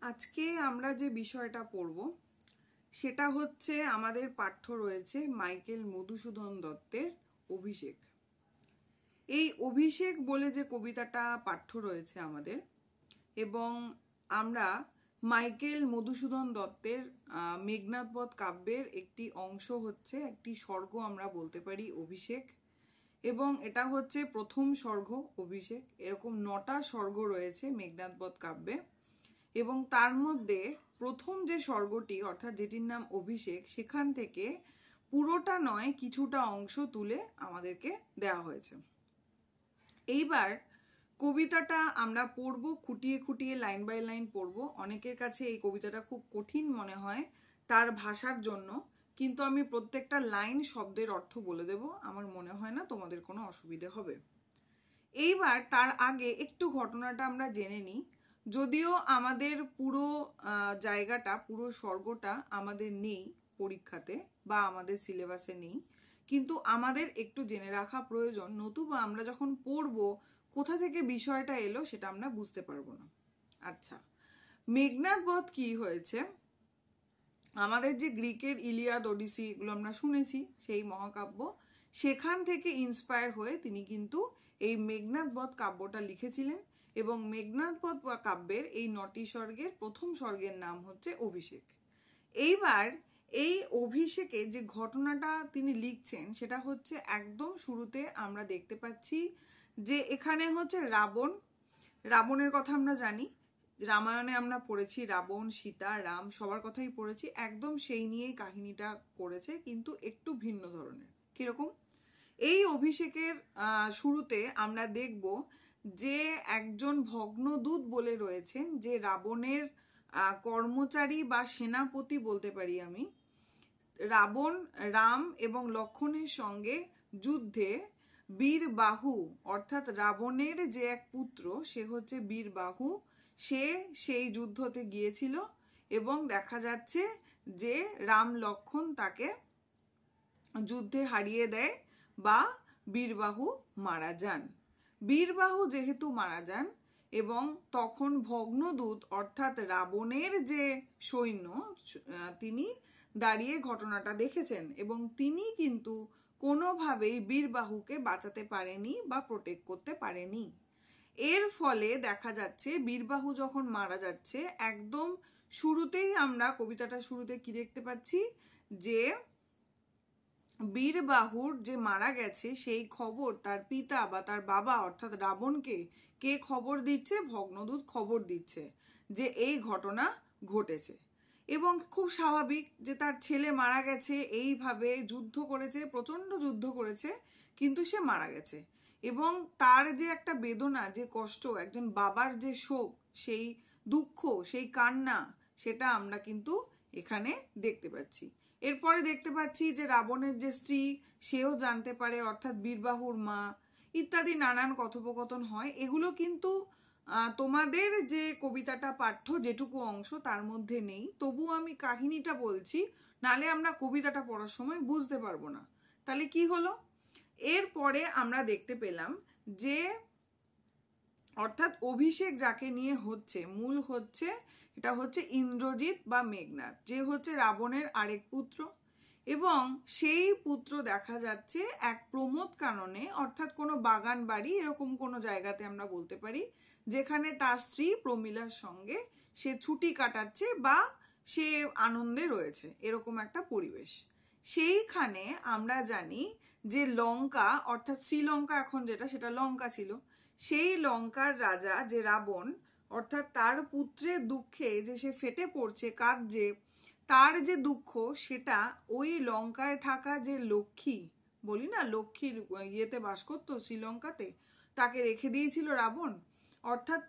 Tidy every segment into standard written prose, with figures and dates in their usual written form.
আজকে আমরা যে বিষয়টা পড়ব সেটা হচ্ছে আমাদের পাঠ্য রয়েছে মাইকেল মধুসূদন দত্তের অভিষেক। এই অভিষেক বলে যে কবিতাটা পাঠ্য রয়েছে আমাদের, এবং আমরা মাইকেল মধুসূদন দত্তের মেঘনাদ বধ কাব্যের একটি অংশ হচ্ছে একটি স্বর্গ, আমরা বলতে পারি অভিষেক, এবং এটা হচ্ছে প্রথম স্বর্গ অভিষেক। এরকম 9টা স্বর্গ রয়েছে মেঘনাদ বধ কাব্যে, এবং তার মধ্যে প্রথম যে স্বর্গটি অর্থাৎ যেটির নাম অভিষেক, সেখান থেকে পুরোটা নয় কিছুটা অংশ তুলে আমাদেরকে দেওয়া হয়েছে। এইবার কবিতাটা আমরা পড়ব, খুঁটিয়ে খুঁটিয়ে লাইন বাই লাইন পড়ব। অনেকের কাছে এই কবিতাটা খুব কঠিন মনে হয় তার ভাষার জন্য, কিন্তু আমি প্রত্যেকটা লাইন শব্দের অর্থ বলে দেব, আমার মনে হয় না তোমাদের কোনো অসুবিধে হবে। এইবার তার আগে একটু ঘটনাটা আমরা জেনে নিই। যদিও আমাদের পুরো জায়গাটা, পুরো স্বর্গটা আমাদের নেই পরীক্ষাতে বা আমাদের সিলেবাসে নেই, কিন্তু আমাদের একটু জেনে রাখা প্রয়োজন, নতুবা আমরা যখন পড়বো কোথা থেকে বিষয়টা এলো সেটা আমরা বুঝতে পারবো না। আচ্ছা, মেঘনাদ বধ কি হয়েছে? আমাদের যে গ্রিকের ইলিয়াদ, ওডিসি এগুলো আমরা শুনেছি, সেই মহাকাব্য, সেখান থেকে ইন্সপায়ার হয়ে তিনি কিন্তু এই মেঘনাদ বধ কাব্যটা লিখেছিলেন। এবং মেঘনাদ বধ কাব্যের এই 9টি স্বর্গের প্রথম স্বর্গের নাম হচ্ছে অভিষেক। এইবার এই অভিষেকে যে ঘটনাটা তিনি লিখছেন সেটা হচ্ছে একদম শুরুতে আমরা দেখতে পাচ্ছি যে এখানে হচ্ছে রাবণের কথা আমরা জানি, রামায়ণে আমরা পড়েছি, রাবণ, সীতা, রাম সবার কথাই পড়েছি, একদম সেই নিয়েই কাহিনীটা করেছে, কিন্তু একটু ভিন্ন ধরনের। কিরকম? এই অভিষেকের শুরুতে আমরা দেখব যে একজন ভগ্নদূত বলে রয়েছেন, যে রাবণের কর্মচারী বা সেনাপতি বলতে পারি আমি। রাবণ রাম এবং লক্ষ্মণের সঙ্গে যুদ্ধে বীরবাহু অর্থাৎ রাবণের যে এক পুত্র, সে হচ্ছে বীরবাহু, সে সেই যুদ্ধতে গিয়েছিল এবং দেখা যাচ্ছে যে রাম লক্ষ্মণ তাকে যুদ্ধে হারিয়ে দেয় বা বীরবাহু মারা যান। বীরবাহু যেহেতু মারা যান, এবং তখন ভগ্নদূত অর্থাৎ রাবণের যে সৈন্য, তিনি দাঁড়িয়ে ঘটনাটা দেখেছেন, এবং তিনি কিন্তু কোনোভাবেই বীরবাহুকে বাঁচাতে পারেনি বা প্রোটেক্ট করতে পারেনি। এর ফলে দেখা যাচ্ছে বীরবাহু যখন মারা যাচ্ছে, একদম শুরুতেই আমরা কবিতাটা শুরুতে কি দেখতে পাচ্ছি, যে বীরবাহুর যে মারা গেছে সেই খবর তার পিতা বা তার বাবা অর্থাৎ রাবণকে কে খবর দিচ্ছে? ভগ্নদূত খবর দিচ্ছে যে এই ঘটনা ঘটেছে। এবং খুব স্বাভাবিক যে তার ছেলে মারা গেছে, এইভাবে যুদ্ধ করেছে, প্রচণ্ড যুদ্ধ করেছে, কিন্তু সে মারা গেছে। এবং তার যে একটা বেদনা, যে কষ্ট, একজন বাবার যে শোক, সেই দুঃখ, সেই কান্না, সেটা আমরা কিন্তু এখানে দেখতে পাচ্ছি। এরপরে দেখতে পাচ্ছি যে রাবণের যে স্ত্রী, সেও জানতে পারে, অর্থাৎ বীরবাহুর মা, ইত্যাদি নানান কথোপকথন হয়। এগুলো কিন্তু তোমাদের যে কবিতাটা পাঠ্য যেটুকু অংশ তার মধ্যে নেই, তবু আমি কাহিনীটা বলছি, নালে আমরা কবিতাটা পড়ার সময় বুঝতে পারবো না। তাহলে কি হলো? এরপরে আমরা দেখতে পেলাম যে অর্থাৎ অভিষেক যাকে নিয়ে হচ্ছে, মূল হচ্ছে, এটা হচ্ছে ইন্দ্রজিৎ বা মেঘনাদ, যে হচ্ছে রাবণের আরেক পুত্র। এবং সেই পুত্র দেখা যাচ্ছে এক প্রমোদ কাননে অর্থাৎ কোনো বাগান বাড়ি এরকম কোনো জায়গাতে আমরা বলতে পারি, যেখানে তার স্ত্রী প্রমীলার সঙ্গে সে ছুটি কাটাচ্ছে বা সে আনন্দে রয়েছে, এরকম একটা পরিবেশ। সেইখানে আমরা জানি যে লঙ্কা অর্থাৎ শ্রীলঙ্কা এখন যেটা, সেটা লঙ্কা ছিল, সেই লঙ্কার রাজা যে রাবণ অর্থাৎ তার পুত্রের দুঃখে যে সে ফেটে পড়ছে, কাঁদছে, তার যে দুঃখ সেটা ওই লঙ্কায় থাকা যে লক্ষ্মী, বলি না লক্ষ্মীর ইয়েতে বাস করতো শ্রীলঙ্কাতে, তাকে রেখে দিয়েছিল রাবণ। অর্থাৎ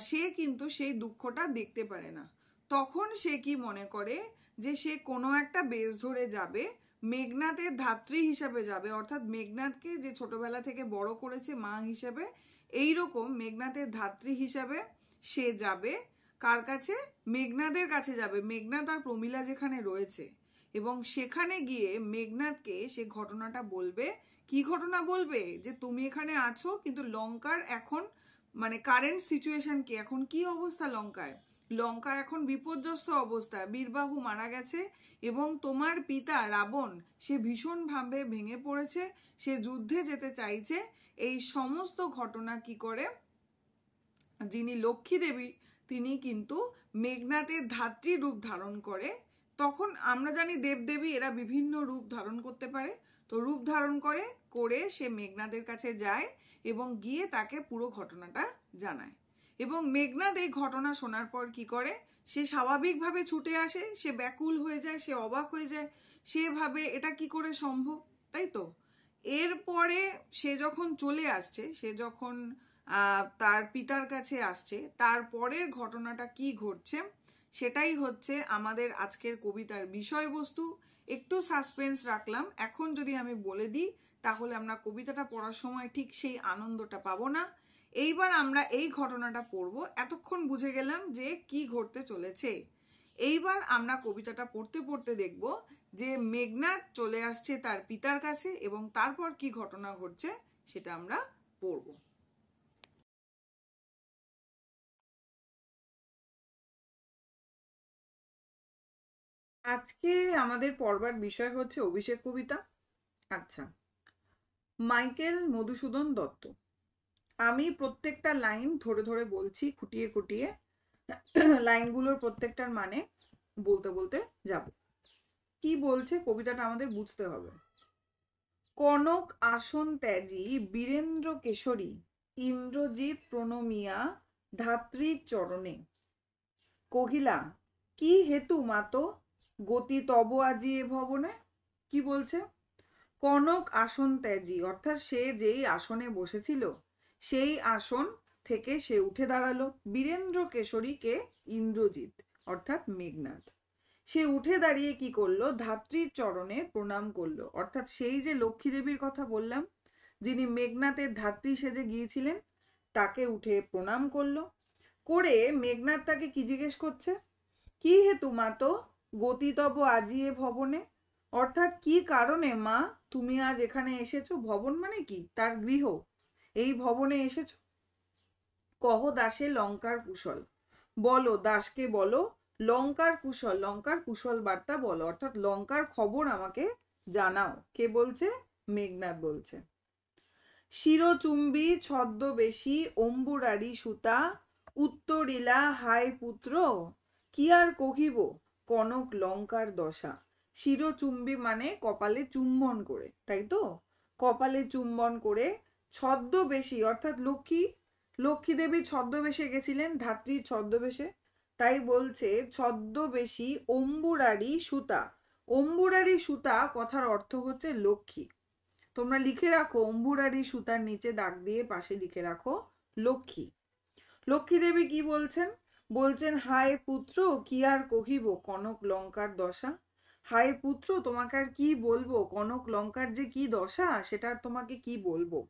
সে কিন্তু সেই দুঃখটা দেখতে পারে না। তখন সে কি মনে করে যে সে কোনো একটা বেশ ধরে যাবে, মেঘনাদের ধাত্রী হিসাবে যাবে, অর্থাৎ মেঘনাদকে যে ছোটবেলা থেকে বড় করেছে মা হিসেবে, এইরকম মেঘনাদের ধাত্রী হিসাবে সে যাবে। কার কাছে? মেঘনাদের কাছে যাবে, মেঘনাদ আর প্রমীলা যেখানে রয়েছে, এবং সেখানে গিয়ে মেঘনাদকে সে ঘটনাটা বলবে। কি ঘটনা বলবে? যে তুমি এখানে আছো, কিন্তু লঙ্কার এখন মানে কারেন্ট সিচুয়েশন কি, এখন কি অবস্থা লঙ্কায়? লঙ্কা এখন বিপর্যস্ত অবস্থা, বীরবাহু মারা গেছে এবং তোমার পিতা রাবণ সে ভীষণভাবে ভেঙে পড়েছে, সে যুদ্ধে যেতে চাইছে। এই সমস্ত ঘটনা কি করে, যিনি লক্ষ্মী দেবী তিনি কিন্তু মেঘনাথের ধাত্রী রূপ ধারণ করে। তখন আমরা জানি দেবদেবী এরা বিভিন্ন রূপ ধারণ করতে পারে, তো রূপ ধারণ করে সে মেঘনাথের কাছে যায় এবং গিয়ে তাকে পুরো ঘটনাটা জানায়। এবং মেঘনাথ এই ঘটনা শোনার পর কি করে, সে স্বাভাবিকভাবে ছুটে আসে, সে ব্যাকুল হয়ে যায়, সে অবাক হয়ে যায়, সে ভাবে এটা কি করে সম্ভব, তাই তো। এরপরে সে যখন চলে আসছে, সে যখন তার পিতার কাছে আসছে, তারপরের ঘটনাটা কি ঘটছে সেটাই হচ্ছে আমাদের আজকের কবিতার বিষয়বস্তু। একটু সাসপেন্স রাখলাম, এখন যদি আমি বলে দিই তাহলে আমরা কবিতাটা পড়ার সময় ঠিক সেই আনন্দটা পাবো না। এইবার আমরা এই ঘটনাটা পড়ব, এতক্ষণ বুঝে গেলাম যে কি ঘটতে চলেছে। এইবার আমরা কবিতাটা পড়তে পড়তে দেখব যে মেঘনাথ চলে আসছে তার পিতার কাছে এবং তারপর কি ঘটনা ঘটছে সেটা আমরা পড়ব। আজকে আমাদের পড়বার বিষয় হচ্ছে অভিষেক কবিতা। আচ্ছা, মাইকেল মধুসূদন দত্ত। আমি প্রত্যেকটা লাইন ধরে ধরে বলছি, খুঁটিয়ে খুঁটিয়ে লাইনগুলোর প্রত্যেকটার মানে বলতে বলতে যাব। কি বলছে কবিতাটা আমাদের বুঝতে হবে। কনক আসন ত্যাজি বীরেন্দ্র কেশরী, ইন্দ্রজিৎ প্রণমিয়া ধাত্রীর চরণে, কহিলা কি হেতু মাতো গতি তব আজি এ ভবনে। কি বলছে, কনক আসন ত্যাজি অর্থাৎ সে যেই আসনে বসেছিল সেই আসন থেকে সে উঠে দাঁড়ালো। বীরেন্দ্র কেশরীকে ইন্দ্রজিৎ অর্থাৎ মেঘনাথ, সে উঠে দাঁড়িয়ে কি করলো, ধাত্রীর চরণে প্রণাম করলো। অর্থাৎ সেই যে লক্ষ্মী দেবীর কথা বললাম, যিনি মেঘনাথের ধাত্রী সেজে গিয়েছিলেন, তাকে উঠে প্রণাম করলো। করে মেঘনাথ তাকে কি জিজ্ঞেস করছে, কি হেতু মাতো গতিতব আজিয়ে ভবনে, অর্থাৎ কি কারণে মা তুমি আজ এখানে এসেছো। ভবন মানে কি, তার গৃহ, এই ভবনে এসেছো। কহ দাসে লঙ্কার কুশল, বলো দাসকে বলো লঙ্কার কুশল, লঙ্কার কুশল বার্তা বলো, অর্থাৎ লঙ্কার খবর আমাকে জানাও। কে বলছে, মেঘনাথ বলছে। শিরচুম্বী ছদ্মবেশী অম্বুরারি সুতা, উত্তরিলা হায় পুত্র কি আর কহিব কনক লঙ্কার দশা। শিরচুম্বী মানে কপালে চুম্বন করে, তাই তো, কপালে চুম্বন করে। ছদ্মবেশী অর্থাৎ লক্ষ্মী দেবী ছদ্মবেশে গেছিলেন, ধাত্রীর ছদ্মবেশে, তাই বলছে ছদ্মবেশী অম্বুরারি সুতা। অম্বুরারি সুতা কথার অর্থ হচ্ছে লক্ষ্মী। তোমরা লিখে রাখো, অম্বুরারি সুতার নিচে দাগ দিয়ে পাশে লিখে রাখো লক্ষ্মী। লক্ষ্মী দেবী কি বলছেন, বলছেন হায় পুত্র কি আর কহিব কনক লঙ্কার দশা। হায় পুত্র তোমাকে আর কি বলবো, কনক লঙ্কার যে কি দশা সেটা তোমাকে কি বলবো।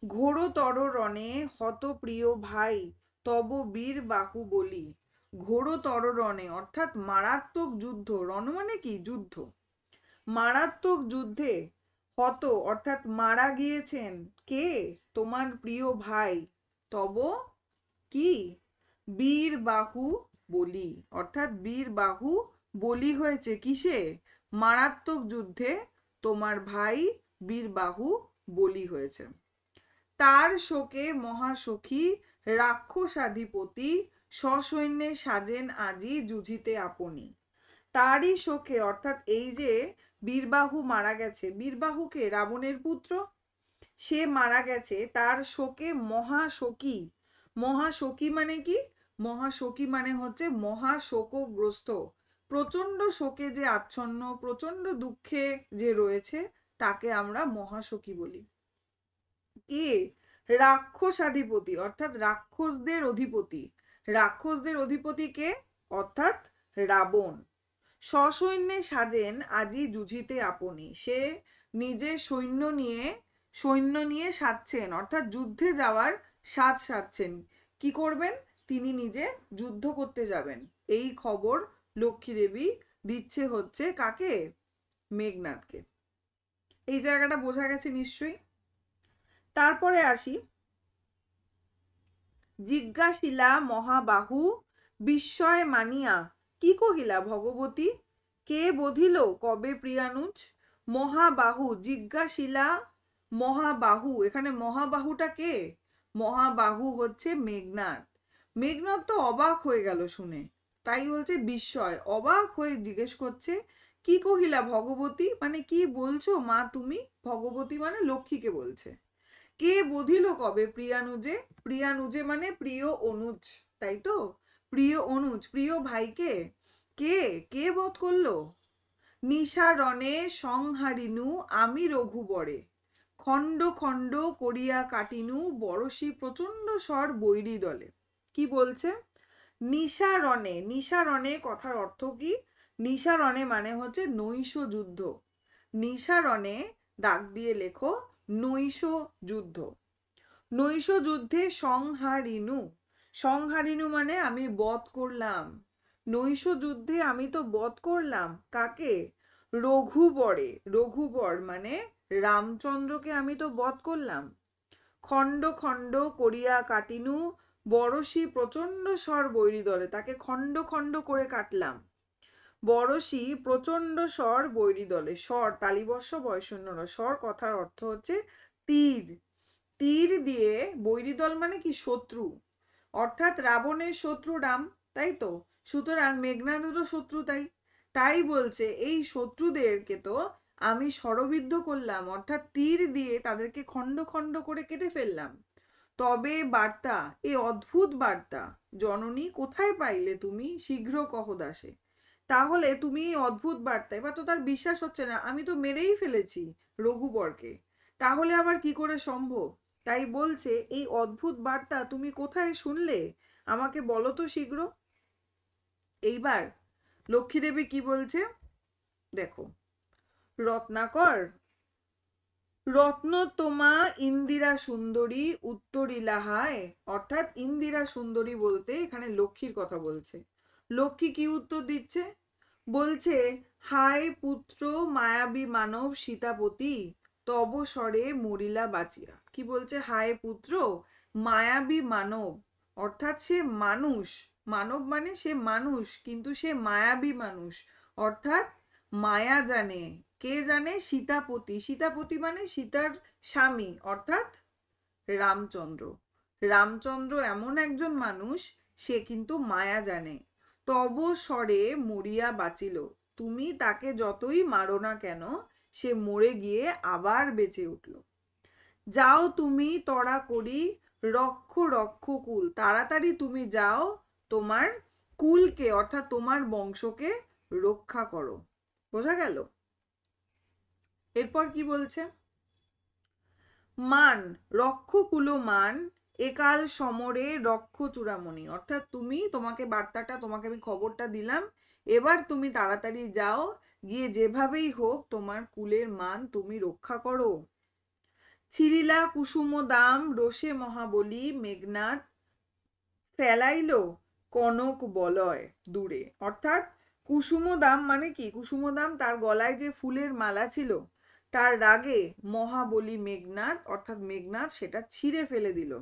ঘোরতর রণে হত প্রিয় ভাই তব বীর বাহু বলি। ঘোরতর রণে অর্থাৎ মারাত্মক যুদ্ধ, রণ মানে কি, যুদ্ধ। মারাত্মক যুদ্ধে হত অর্থাৎ মারা গিয়েছেন কে, তোমার প্রিয় ভাই, তব কি, বীর বাহু বলি, অর্থাৎ বীর বাহু বলি হয়েছে কিসে, মারাত্মক যুদ্ধে তোমার ভাই বীর বাহু বলি হয়েছে। তার শোকে মহাসখী রাক্ষসাধিপতি সসৈন্যে সাজেন আজি যুঝিতে আপনি। তারই শোকে অর্থাৎ এই যে বীরবাহু মারা গেছে, বীরবাহুকে রাবণের পুত্র, সে মারা গেছে, তার শোকে মহাশোকী। মহাশোকী মানে কি, মহাশোকী মানে হচ্ছে মহাশোকগ্রস্ত, প্রচন্ড শোকে যে আচ্ছন্ন, প্রচন্ড দুঃখে যে রয়েছে তাকে আমরা মহাশোকী বলি। কে, রাক্ষসাধিপতি অর্থাৎ রাক্ষসদের অধিপতি। রাক্ষসদের অধিপতি কে, অর্থাৎ রাবণ। সসৈন্যে সাজেন আজি যুঝিতে আপনি, সে নিজের সৈন্য নিয়ে সাজছেন, অর্থাৎ যুদ্ধে যাওয়ার সাজ সাজছেন। কি করবেন, তিনি নিজে যুদ্ধ করতে যাবেন। এই খবর লক্ষ্মী দেবী দিচ্ছে হচ্ছে কাকে, মেঘনাথকে। এই জায়গাটা বোঝা গেছে নিশ্চয়ই। তারপরে আসি, জিজ্ঞাসিলা মহাবাহু বিস্ময় মানিয়া কি কহিলা ভগবতী, কে বধিল কবে প্রিয়ানুজ, মহাবাহু জিজ্ঞাসিলা, মহাবাহু, এখানে মহাবাহুটা কে? মহাবাহু হচ্ছে মেঘনাদ। মেঘনাদ তো অবাক হয়ে গেল শুনে, তাই বলছে বিস্ময়, অবাক হয়ে জিজ্ঞেস করছে কি কহিলা ভগবতী, মানে কি বলছো মা তুমি? ভগবতী মানে লক্ষ্মীকে বলছে। কে বধিল কবে প্রিয়ানুজে, প্রিয়ানুজে মানে প্রিয় অনুজ, তাই তো? প্রিয় অনুজ, প্রিয় ভাইকে কে কে বধ করলো? নিশারণে সংহারিনু আমি রঘুবরে, খণ্ড খণ্ড করিয়া কাটিনু বরশি প্রচন্ড স্বর বৈরী দলে। কি বলছে? নিশারণে, নিশারণে কথার অর্থ কি? নিশারণে মানে হচ্ছে নৈশ যুদ্ধ। নিশারণে দাগ দিয়ে লেখো নৈশ যুদ্ধ। নৈশ যুদ্ধে সংহারিনু, সংহারিনু মানে আমি বধ করলাম। নৈশ যুদ্ধে আমি তো বধ করলাম কাকে? রঘুবরে, রঘুবর মানে রামচন্দ্রকে আমি তো বধ করলাম। খণ্ড খণ্ড করিয়া কাটিনু বরশি প্রচন্ড স্বর বৈরী দলে, তাকে খণ্ড খণ্ড করে কাটলাম। বরশি প্রচন্ড স্বর বৈরী দলে, স্বর তালিবর্ষ বয়শূন্য, স্বর কথার অর্থ হচ্ছে তীর। তীর দিয়ে, বৈরী দল মানে কি? শত্রু, অর্থাৎ রাবণের শত্রু রাম, তাই তো? সুতরাং মেঘনাদেরও শত্রু, তাই তাই বলছে এই শত্রুদেরকে তো আমি শরবিদ্ধ করলাম, অর্থাৎ তীর দিয়ে তাদেরকে খণ্ড খণ্ড করে কেটে ফেললাম। তবে বার্তা, এই অদ্ভুত বার্তা জননী কোথায় পাইলে তুমি, শীঘ্র কহ দাসে। তাহলে তুমি এই অদ্ভুত বার্তা, এবার তো তার বিশ্বাস হচ্ছে না, আমি তো মেরেই ফেলেছি রঘুবরকে, তাহলে আবার কি করে সম্ভব? তাই বলছে এই অদ্ভুত বার্তা তুমি কোথায় শুনলে, আমাকে বলো তো শীঘ্র। এইবার লক্ষ্মী দেবী কি বলছে দেখো, রত্নাকর রত্নতমা ইন্দিরা সুন্দরী উত্তরিলাহায়, অর্থাৎ ইন্দিরা সুন্দরী বলতে এখানে লক্ষ্মীর কথা বলছে। লক্ষ্মী কি উত্তর দিচ্ছে? বলছে হায় পুত্র মায়াবী মানব সীতাপতি, তব স্বরে মরিলা বাঁচিয়া। কি বলছে? হায় পুত্র মায়াবী মানব, অর্থাৎ সে মানুষ, মানব মানে সে মানুষ, কিন্তু সে মায়াবী মানুষ, অর্থাৎ মায়া জানে। কে জানে? সীতাপতি, সীতাপতি মানে সীতার স্বামী, অর্থাৎ রামচন্দ্র। রামচন্দ্র এমন একজন মানুষ, সে কিন্তু মায়া জানে। তব স্বরে মরিয়া বাঁচিল, তুমি তাকে যতই মারো না কেন সে মরে গিয়ে আবার বেঁচে উঠল। যাও তুমি তরা করি রক্ষ রক্ষ কুল, তাড়াতাড়ি তুমি যাও তোমার কুলকে, অর্থাৎ তোমার বংশকে রক্ষা করো। বোঝা গেল? এরপর কি বলছে? মান রক্ষ কুলো মান একাল সমরে রক্ষ চূড়ামণি, অর্থাৎ তুমি, তোমাকে বার্তাটা, তোমাকে আমি খবরটা দিলাম, এবার তুমি তাড়াতাড়ি যাও, গিয়ে যেভাবেই হোক তোমার কুলের মান তুমি রক্ষা করো। ছিরিলা কুসুম দাম রোষে মহাবলী মেঘনাদ, ফেলাইল কনক বলয় দূরে, অর্থাৎ কুসুমদাম মানে কি? কুসুমদাম তার গলায় যে ফুলের মালা ছিল, তার রাগে মহাবলী মেঘনাদ, অর্থাৎ মেঘনাদ সেটা ছিঁড়ে ফেলে দিল,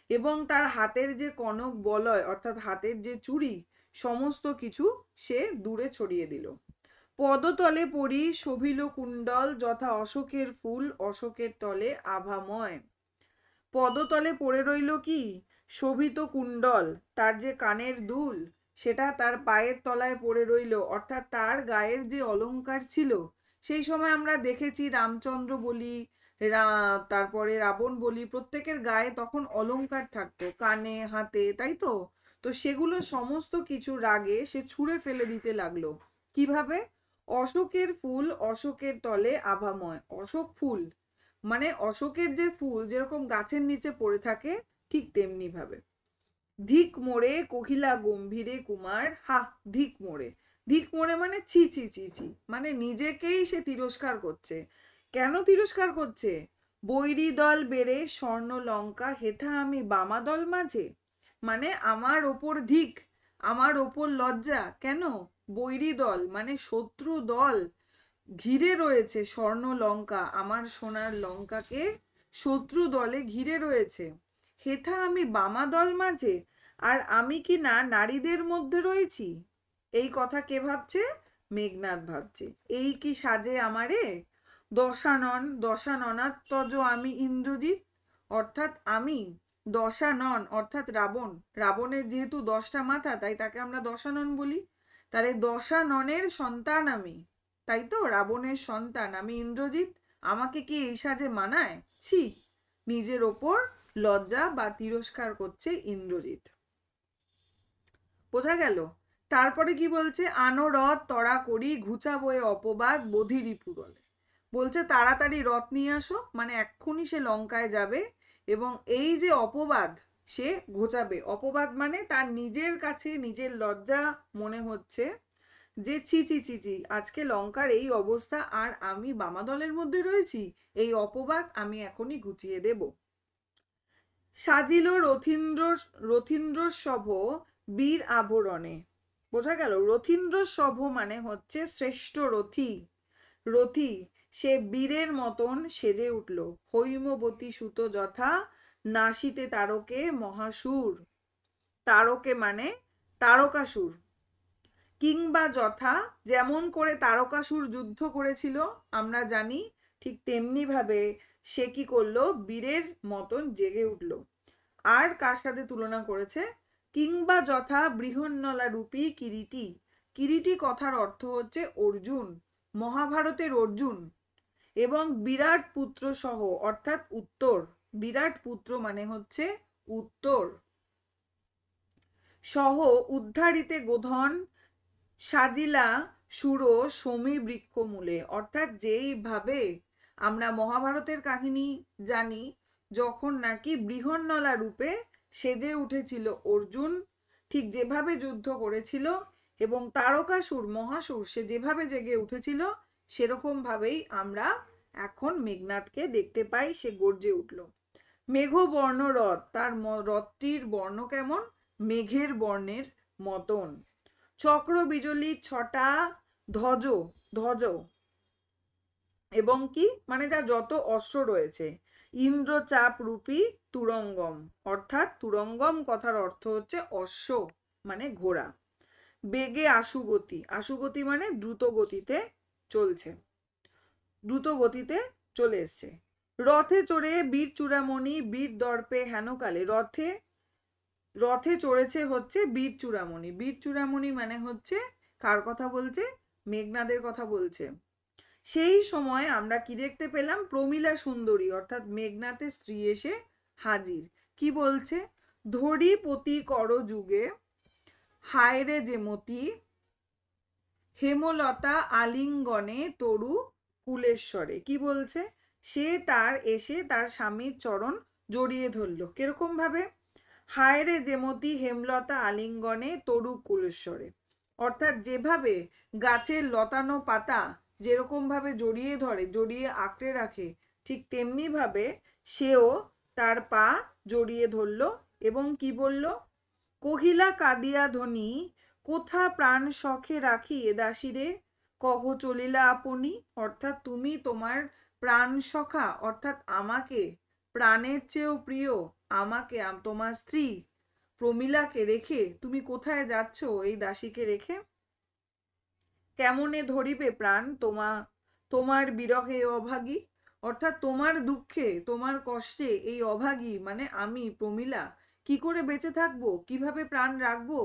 এবং তার হাতের যে কনক বলয়, অর্থাৎ হাতের যে চুড়ি, সমস্ত কিছু সে দূরে ছড়িয়ে দিল। পদতলে পড়ি শোভিল কুণ্ডল যথা অশোকের ফুল অশোকের তলে আভাময়। পদতলে পড়ে রইল কি? শোভিত কুণ্ডল, তার যে কানের দুল, সেটা তার পায়ের তলায় পড়ে রইল, অর্থাৎ তার গায়ের যে অলংকার ছিল, সেই সময় আমরা দেখেছি রামচন্দ্র বলি, তারপরে রাবণ বলি, প্রত্যেকের গায়ে তখন অলংকার থাকতো, কানে হাতে, তাই তো? তো সেগুলো সমস্ত কিছু রাগে সে ছুঁড়ে ফেলে দিতে লাগলো। কিভাবে? অশোকের ফুল অশোকের তলে আভাময়, অশোক ফুল মানে অশোকের যে ফুল যেরকম গাছের নিচে পড়ে থাকে, ঠিক তেমনি ভাবে। ধিক মোড়ে কহিলা গম্ভীরে কুমার, হা ধিক মোড়ে, ধিক মোড়ে মানে ছি ছি ছি ছি, মানে নিজেকেই সে তিরস্কার করছে। কেন তিরস্কার করছে? বৈরী দল বেড়ে স্বর্ণ লঙ্কা হেথা আমি বামা দল মাঝে, মানে আমার ওপর ধিক, আমার ওপর লজ্জা। কেন? বৈরী দল মানে শত্রু দল ঘিরে রয়েছে স্বর্ণ লঙ্কা, আমার সোনার লঙ্কাকে শত্রু দলে ঘিরে রয়েছে। হেথা আমি বামা দল মাঝে, আর আমি কি না নারীদের মধ্যে রয়েছি? এই কথা কে ভাবছে? মেঘনাদ ভাবছে। এই কি সাজে আমারে দশানন দশাননাত্মজ আমি ইন্দ্রজিৎ, অর্থাৎ আমি দশানন অর্থাৎ রাবণ, রাবণের যেহেতু 10টা মাথা তাই তাকে আমরা দশানন বলি, তাহলে দশাননের সন্তান আমি, তাই তো রাবণের সন্তান আমি ইন্দ্রজিৎ, আমাকে কি এই সাজে মানায়? ছি, নিজের ওপর লজ্জা বা তিরস্কার করছে ইন্দ্রজিৎ। বোঝা গেল? তারপরে কি বলছে? আনো রথ তড়া করি ঘুচা বয়ে অপবাদ বধিরি পুরলে, বলছে তাড়াতাড়ি রথ নিয়ে আসো, মানে এক্ষুনি সে লঙ্কায় যাবে এবং এই যে অপবাদ সে ঘোচাবে। অপবাদ মানে তার নিজের কাছে নিজের লজ্জা মনে হচ্ছে যে ছি ছি ছি ছি, আজকে লঙ্কার এই অবস্থা আর আমি বামাদলের মধ্যে রয়েছি, এই অপবাদ আমি এখনই ঘুচিয়ে দেব। সাজিল রথীন্দ্র সভ বীর আবরণে, বোঝা গেল? রথীন্দ্র সভ মানে হচ্ছে শ্রেষ্ঠ রথী, রথী সে বীরের মতন সেজে উঠল। হৈমবতী সুত যথা নাসিতে তারকে মহাসুর, তারকে মানে তারকাসুর, কিংবা যথা যেমন করে তারকাসুর যুদ্ধ করেছিল আমরা জানি, ঠিক তেমনি ভাবে সে কি করলো? বীরের মতন জেগে উঠল। আর কার সাথে তুলনা করেছে? কিংবা যথা বৃহন্নলা রূপী কিরীটি, কিরীটি কথার অর্থ হচ্ছে অর্জুন, মহাভারতের অর্জুন, এবং বিরাট পুত্র সহ অর্থাৎ উত্তর, বিরাট পুত্র মানে হচ্ছে উত্তর, সহ উদ্ধারিতে গোধন সাজিলা সুরো সমী বৃক্ষ মূলে, অর্থাৎ যেইভাবে আমরা মহাভারতের কাহিনী জানি যখন নাকি বৃহন্নলা রূপে সেজে উঠেছিল অর্জুন, ঠিক যেভাবে যুদ্ধ করেছিল এবং তারকাসুর মহাসুর সে যেভাবে জেগে উঠেছিল সেরকম ভাবেই আমরা এখন মেঘনাদকে দেখতে পাই, সে গর্জে উঠল। মেঘবর্ণ রথ, তার রথটির বর্ণ কেমন? মেঘের বর্ণের মতন। চক্র বিজলি ছটা ধ্বজ, ধ্বজ এবং কি মানে তার যত অস্ত্র রয়েছে। ইন্দ্রচাপ রূপী তুরঙ্গম, অর্থাৎ তুরঙ্গম কথার অর্থ হচ্ছে অশ্ব মানে ঘোড়া। বেগে আশুগতি, আশুগতি মানে দ্রুত গতিতে চলছে, দ্রুত গতিতে চলে এসছে। রথে চড়ে বীর চূড়ামণি বীর দর্পে হেনকালে, রথে রথে চড়েছে হচ্ছে বীর চূড়ামণি, বীর চূড়ামণি মানে হচ্ছে কার কথা বলছে? মেঘনাদের কথা বলছে। সেই সময় আমরা কি দেখতে পেলাম? প্রমীলা সুন্দরী অর্থাৎ মেঘনাথের স্ত্রী এসে হাজির। কি বলছে? ধরি পতি কর যুগে হায়রে যে মতি হেমলতা আলিঙ্গনে তরু কুলেশ্বরে, কি বলছে? সে তার এসে তার স্বামীর চরণ জড়িয়ে ধরলো, কিরকম ভাবে? হায়রে যেমতি হেমলতা আলিঙ্গনে তরু কুলেশ্বরে, অর্থাৎ যেভাবে গাছের লতানো পাতা যেরকম ভাবে জড়িয়ে ধরে, জড়িয়ে আঁকড়ে রাখে, ঠিক তেমনি ভাবে সেও তার পা জড়িয়ে ধরলো এবং কি বলল? কহিলা কাদিয়া ধ্বনি কোথা প্রাণ শখে রাখি এ দাসীরে কহ চলিলা আপনি, অর্থাৎ তুমি তোমার প্রাণ সখা অর্থাৎ আমাকে, প্রাণের চেয়েও প্রিয় আমাকে, তোমার স্ত্রী প্রমীলাকে রেখে তুমি কোথায় যাচ্ছ এই দাসীকে রেখে? কেমনে ধরিবে প্রাণ তোমার বিরহে অভাগী, অর্থাৎ তোমার দুঃখে তোমার কষ্টে এই অভাগী মানে আমি প্রমীলা কি করে বেঁচে থাকবো, কিভাবে প্রাণ রাখবো?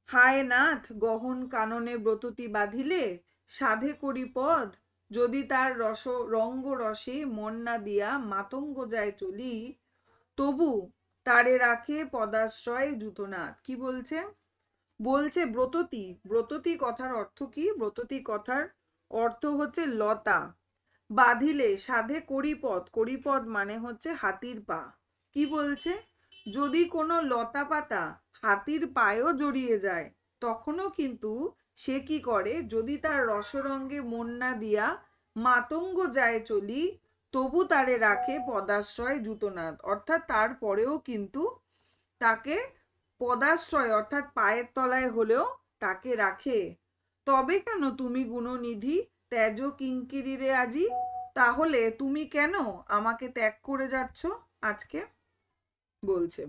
হায় নাথ গহন কাননে ব্রততি বাঁধিলে সাধে করি পদ, যদি তার রঙ্গ রসে মন না দিয়া মাতঙ্গ যায় চলি, তবু তারে রাখে পদাশ্রয় জুতনাথ। কি বলছে? বলছে ব্রততি, ব্রততি কথার অর্থ কি? ব্রততি কথার অর্থ হচ্ছে লতা, বাঁধিলে সাধে করিপদ, করিপদ মানে হচ্ছে হাতির পা। কি বলছে? যদি কোনো লতা পাতা হাতির পায়েও জড়িয়ে যায় তখনও কিন্তু সে কি করে? যদি তার রসরঙ্গে মন না দিয়া মাতঙ্গ যায় চলি, তবু তারে রাখে পদাশ্রয় জুতনাথ, অর্থাৎ তারপরেও কিন্তু তাকে পদাশ্রয় অর্থাৎ পায়ের তলায় হলেও তাকে রাখে। তবে কেন তুমি গুণনিধি ত্যাজ কিঙ্কিরিরে আজি, তাহলে তুমি কেন আমাকে ত্যাগ করে যাচ্ছ আজকে? বলছে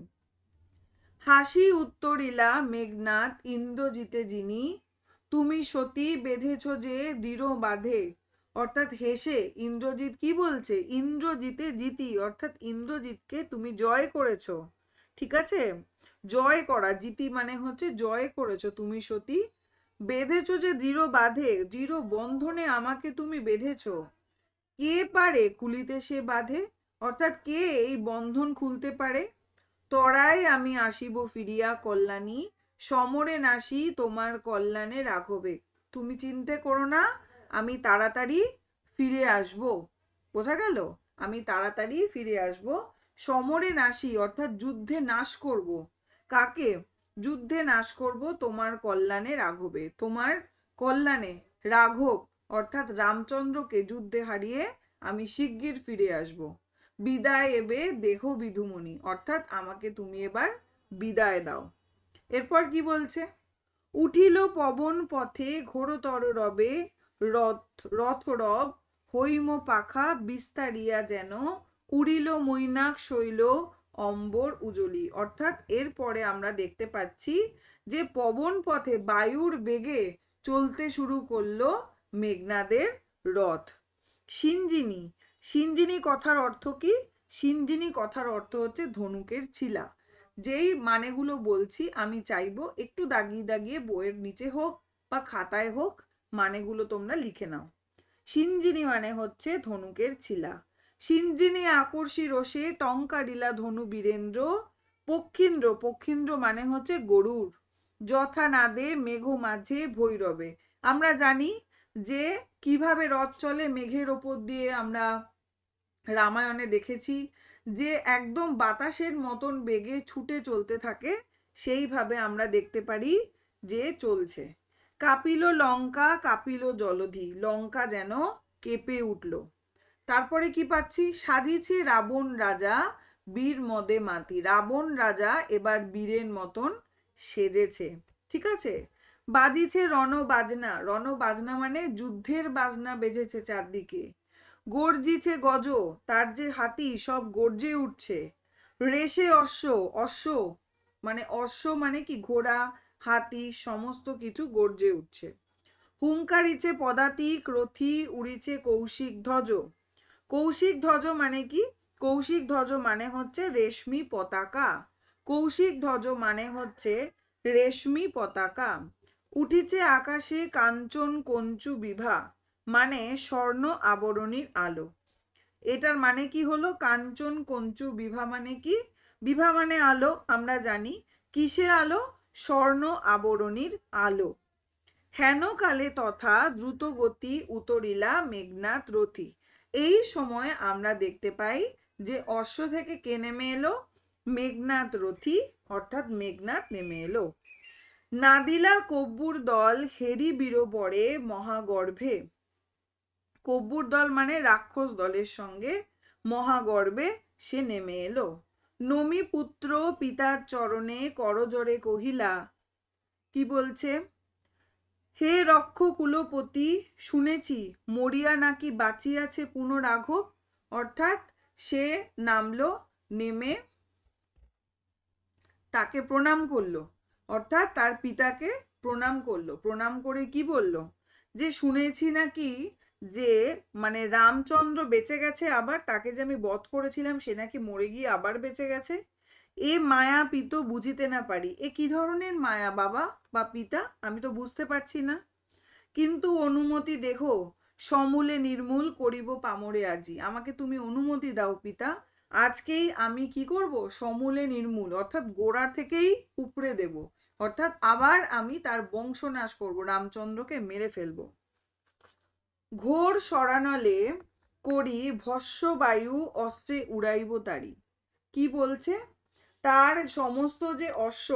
হাসি উত্তরিলা মেঘনাদ ইন্দ্রজিতে যিনি, তুমি সতী বেঁধেছ যে দৃঢ় বাঁধে। অর্থাৎ হেসে ইন্দ্রজিৎ কি বলছে, ইন্দ্রজিতে জিতি অর্থাৎ ইন্দ্রজিৎকে তুমি জয় করেছো। ঠিক আছে, জয় করা, জিতি মানে হচ্ছে জয় করেছো তুমি সতী। বেঁধেছো যে দৃঢ় বাঁধে, দৃঢ় বন্ধনে আমাকে তুমি বেঁধেছো। কে পারে খুলিতে সে বাঁধে, অর্থাৎ কে এই বন্ধন খুলতে পারে। তরাই আমি আসিব ফিরিয়া কল্যাণী, সমরে নাসি তোমার কল্যাণে রাঘবে। তুমি চিন্তা করো না, আমি তাড়াতাড়ি ফিরে আসব। বোঝা গেল, আমি তাড়াতাড়ি ফিরে আসব। সমরে নাসি অর্থাৎ যুদ্ধে নাশ করব। কাকে? যুদ্ধে নাশ করব তোমার কল্যাণে রাঘবে, তোমার কল্যাণে। রাঘব অর্থাৎ রামচন্দ্রকে যুদ্ধে হারিয়ে আমি শিগগির ফিরে আসব। বিদায় এবে দেহ বিধুমণি, অর্থাৎ আমাকে তুমি এবার বিদায় দাও। এরপর কি বলছে, উঠিল পবন পথে ঘোরতর রবে, রথরব হৈম পাখা বিস্তারিয়া যেন, উড়িল মৈনাক শৈল অম্বর উজলি। অর্থাৎ এরপরে আমরা দেখতে পাচ্ছি যে পবন পথে বায়ুর বেগে চলতে শুরু করলো মেঘনাদের রথ। সিঞ্জিনী, সিঞ্জিনী কথার অর্থ কি? সিঞ্জিনী কথার অর্থ হচ্ছে ধনুকের ছিলা। যেই মানেগুলো বলছি আমি চাইবো একটু দাগিয়ে দাগিয়ে বইয়ের নিচে হোক বা খাতায় হোক মানেগুলো তোমরা লিখে নাও। সিঞ্জিনী মানে হচ্ছে ধনুকের ছিলা। সিঞ্জিনী আকর্ষী রোষে টঙ্কারিলা ধনু বীরেন্দ্র, পক্ষীন্দ্র, পক্ষীন্দ্র মানে হচ্ছে গরুর, যথা নাদে মেঘ মাঝে ভৈরবে। আমরা জানি যে কিভাবে রথ চলে মেঘের ওপর দিয়ে, আমরা রামায়ণে দেখেছি যে একদম বাতাসের মতন বেগে ছুটে চলতে থাকে, সেইভাবে আমরা দেখতে পারি যে চলছে। কাপিল লঙ্কা কাপিল জলধি, লঙ্কা যেন কেঁপে উঠল। তারপরে কি পাচ্ছি, সাজিছে রাবণ রাজা বীর মদে মাতি, রাবণ রাজা এবার বীরের মতন সেজেছে। ঠিক আছে, বাজিছে রণবাজনা, রণবাজনা মানে যুদ্ধের বাজনা বেজেছে চারদিকে। গর্জিছে গজ, তার যে হাতি সব গর্জে উঠছে। রেশে অশ্ব, অশ্ব মানে অশ্ব মানে কি ঘোড়া, হাতি সমস্ত কিছু গর্জে উঠছে। হুঙ্কারিছে পদাতিক রথি, উড়িছে কৌশিক ধ্বজ। কৌশিক ধ্বজ মানে কি? কৌশিক ধ্বজ মানে হচ্ছে রেশমি পতাকা। কৌশিক ধ্বজ মানে হচ্ছে রেশমি পতাকা। উঠিছে আকাশে কাঞ্চন কঞ্চু বিভা, মানে স্বর্ণ আবরণীর আলো। এটার মানে কি হলো? কাঞ্চন কঞ্চু বিভা মানে কি? বিভা মানে আলো, আমরা জানি। কিসের আলো? স্বর্ণ আবরণীর আলো। হেন কালে তথা দ্রুত গতি উতরিলা মেঘনাদ রথি। এই সময় আমরা দেখতে পাই যে অশ্ব থেকে কে নেমে এলো? মেঘনাদ রথি, অর্থাৎ মেঘনাদ নেমে এলো। নাদিলা কব্বুর দল হেরি বীরবরে মহাগর্ভে। কব্বুর দল মানে রাক্ষস দলের সঙ্গে মহাগর্ভে সে নেমে এলো। নমি পুত্র পিতার চরণে করজোরে কহিলা, কি বলছে? হে রক্ষ কুলপতি, শুনেছি মরিয়া নাকি বাঁচিয়াছে পুনরাঘব। অর্থাৎ সে নামলো, নেমে তাকে প্রণাম করলো, অর্থাৎ তার পিতাকে প্রণাম করলো। প্রণাম করে কি বলল? যে শুনেছি নাকি যে মানে রামচন্দ্র বেঁচে গেছে, আবার তাকে যে আমি বধ করেছিলাম সে নাকি মরে গিয়ে আবার বেঁচে গেছে। এ মায়া পিত বুঝিতে না পারি। এ কি ধরনের মায়া বাবা বা পিতা, আমি তো বুঝতে পারছি না। কিন্তু অনুমতি দেখো সমূলে নির্মূল করিব পামরে আজি। আমাকে তুমি অনুমতি দাও পিতা, আজকেই আমি কি করব? সমূলে নির্মূল অর্থাৎ গোড়া থেকেই উপড়ে দেব, অর্থাৎ আবার আমি তার বংশনাশ করব, রামচন্দ্রকে মেরে ফেলবো। ঘোর সরানলে করি ভস্য বায়ু অস্ত্রে উড়াইব তারি। কি বলছে? তার সমস্ত যে অশ্ব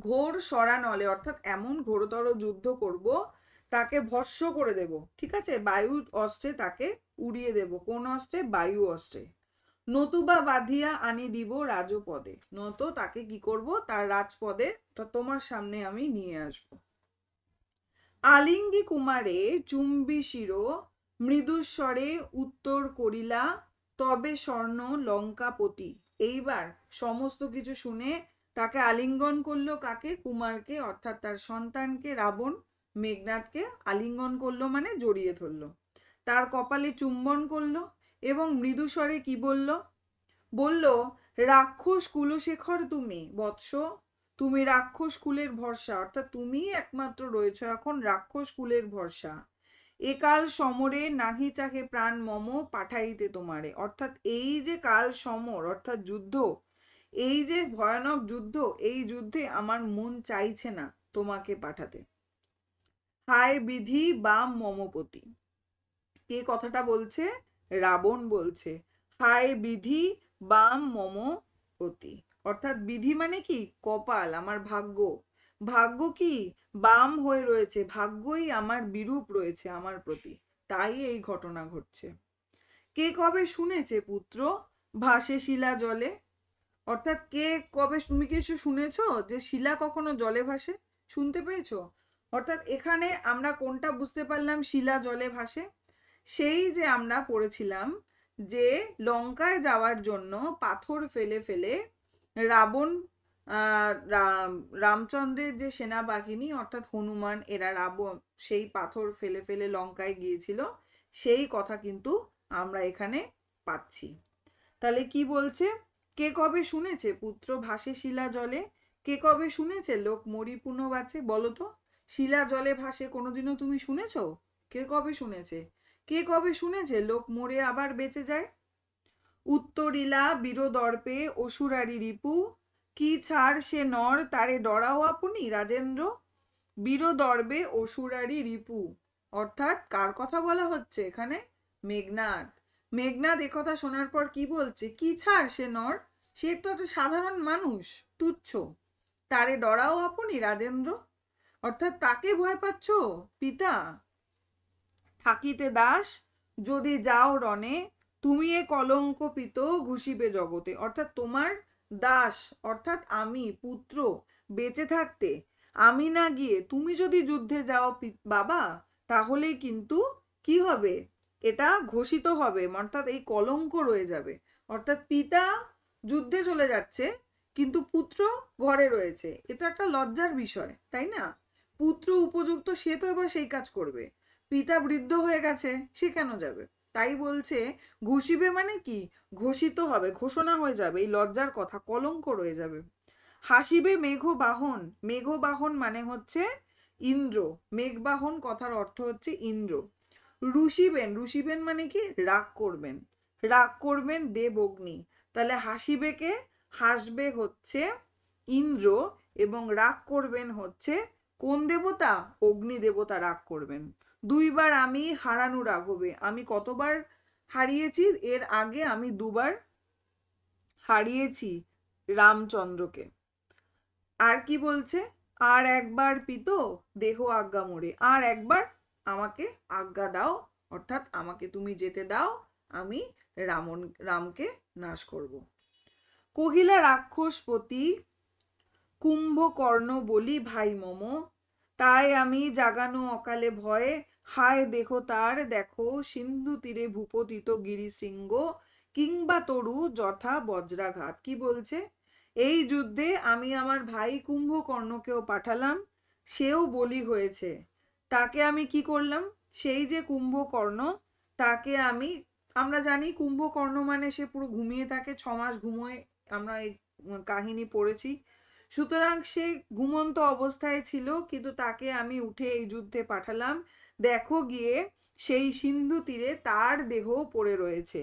ঘোর সরানলে অর্থাৎ এমন ঘোরতর যুদ্ধ করব, তাকে ভস্য করে দেব। ঠিক আছে, বায়ু অস্ত্রে তাকে উড়িয়ে দেব। কোন অস্ত্রে? বায়ু অস্ত্রে। নতুবা বাঁধিয়া আনি দিব রাজপদে, নত তাকে কি করব? তার রাজপদে তোমার সামনে আমি নিয়ে আসব। আলিঙ্গি কুমারে চুম্বি শির মৃদুস্বরে উত্তর করিলা, তবে স্বর্ণ লঙ্কাপতি। এইবার সমস্ত কিছু শুনে তাকে আলিঙ্গন করলো, কাকে? কুমারকে, অর্থাৎ তার সন্তানকে। রাবণ মেঘনাদকে আলিঙ্গন করলো মানে জড়িয়ে ধরলো, তার কপালে চুম্বন করলো এবং মৃদুস্বরে কি বলল? বলল, রাক্ষস কুলশেখর তুমি বৎস, তুমি রাক্ষস কুলের ভরসা, অর্থাৎ তুমি একমাত্র রয়েছ এখন রাক্ষস কুলের ভরসা। একাল সমরে নাহি চাহে প্রাণ মম পাঠাইতে তোমারে, অর্থাৎ এই যে কাল সমর অর্থাৎ যুদ্ধ, এই যে ভয়ানক যুদ্ধ, এই যুদ্ধে আমার মন চাইছে না তোমাকে পাঠাতে। হায় বিধি বাম মমপতি। কে কথাটা বলছে? রাবণ বলছে, হায় বিধি বাম মমপতি, অর্থাৎ বিধি মানে কি? কপাল, আমার ভাগ্য। ভাগ্য কি? বাম হয়ে রয়েছে, ভাগ্যই আমার বিরূপ রয়েছে আমার প্রতি, তাই এই ঘটনা ঘটছে। কে কবে শুনেছে পুত্র ভাসে শিলা জলে, অর্থাৎ কে কবে, তুমি কিছু শুনেছো যে শিলা কখনো জলে ভাসে? শুনতে পেয়েছো? অর্থাৎ এখানে আমরা কোনটা বুঝতে পারলাম শিলা জলে ভাসে? সেই যে আমরা পড়েছিলাম যে লঙ্কায় যাওয়ার জন্য পাথর ফেলে ফেলে রাবণ রামচন্দ্রের যে সেনাবাহিনী অর্থাৎ হনুমান, এরা রাবণ সেই পাথর ফেলে ফেলে লঙ্কায় গিয়েছিল, সেই কথা কিন্তু আমরা এখানে পাচ্ছি। তাহলে কি বলছে? কে কবে শুনেছে পুত্র ভাসে শিলা জলে, কে কবে শুনেছে লোক মরি পুনঃ বাঁচে? বলো তো, শিলা জলে ভাসে কোনোদিনও তুমি শুনেছো? কে কবে শুনেছে? কে কবে শুনেছে লোক মরে আবার বেঁচে যায়? উত্তরিলা বীরদর্পে অসুরারি রিপু, কি ছাড় সে নর তারে ডরাও আপনি রাজেন্দ্র। বীরদর্পে অসুরারি রিপু, অর্থাৎ কার কথা বলা হচ্ছে এখানে? মেঘনাদ। মেঘনাদ একথা শোনার পর কি বলছে? কি ছাড় সে নর, সে তো একটা সাধারণ মানুষ, তুচ্ছ। তারে ডরাও আপনি রাজেন্দ্র, অর্থাৎ তাকে ভয় পাচ্ছ পিতা। থাকিতে দাস যদি যাও রণে, তুমি এ কলঙ্কপিত ঘুষিবে জগতে, অর্থাৎ তোমার দাস অর্থাৎ আমি পুত্র বেঁচে থাকতে আমি না গিয়ে তুমি যদি যুদ্ধে যাও বাবা, তাহলেই কিন্তু কি হবে? এটা ঘোষিত হবে, অর্থাৎ এই কলঙ্ক রয়ে যাবে। অর্থাৎ পিতা যুদ্ধে চলে যাচ্ছে কিন্তু পুত্র ঘরে রয়েছে, এটা একটা লজ্জার বিষয়, তাই না? পুত্র উপযুক্ত, সে তো এবার সেই কাজ করবে। পিতা বৃদ্ধ হয়ে গেছে, সে কেন যাবে? তাই বলছে ঘুষিবে মানে কি? ঘোষিত হবে, ঘোষণা হয়ে যাবে, এই লজ্জার কথা, কলঙ্ক রয়ে যাবে। হাসিবে মেঘবাহন, মেঘবাহন মানে হচ্ছে ইন্দ্র, মেঘবাহন কথার অর্থ হচ্ছে ইন্দ্র। রুষিবেন, রুষিবেন মানে কি? রাগ করবেন, রাগ করবেন দেব অগ্নি। তাহলে হাসিবে কে? হাসবে হচ্ছে ইন্দ্র, এবং রাগ করবেন হচ্ছে কোন দেবতা? অগ্নি দেবতা রাগ করবেন। দুইবার আমি হারানু রাঘবে, আমি কতবার হারিয়েছি? এর আগে আমি দুবার হারিয়েছি রামচন্দ্রকে। আর কি বলছে? আর একবার পিত দেহ আজ্ঞা মোরে, আর একবার আমাকে আজ্ঞা দাও, অর্থাৎ আমাকে তুমি যেতে দাও, আমি রামকে নাশ করব। কহিলা রাক্ষসপতি কুম্ভকর্ণ বলি ভাই মম, তাই আমি জাগানো অকালে ভয়ে, হায় দেখো তার দেখো সিন্ধু তীরে ভূপতিত গিরিশৃঙ্গ, কিংবা তরু যথা বজ্রাঘাত। কি বলছে? এই যুদ্ধে আমি আমার ভাই কুম্ভকর্ণকেও পাঠালাম, সেও বলি হয়েছে। তাকে আমি কি করলাম? সেই যে কুম্ভকর্ণ, তাকে আমরা জানি কুম্ভকর্ণ মানে সে পুরো ঘুমিয়ে থাকে, 6 মাস ঘুমোয়, আমরা এই কাহিনী পড়েছি। সুতরাং সে ঘুমন্ত অবস্থায় ছিল, কিন্তু তাকে আমি উঠে এই যুদ্ধে পাঠালাম। দেখো গিয়ে সেই সিন্ধু তীরে তার দেহ পড়ে রয়েছে।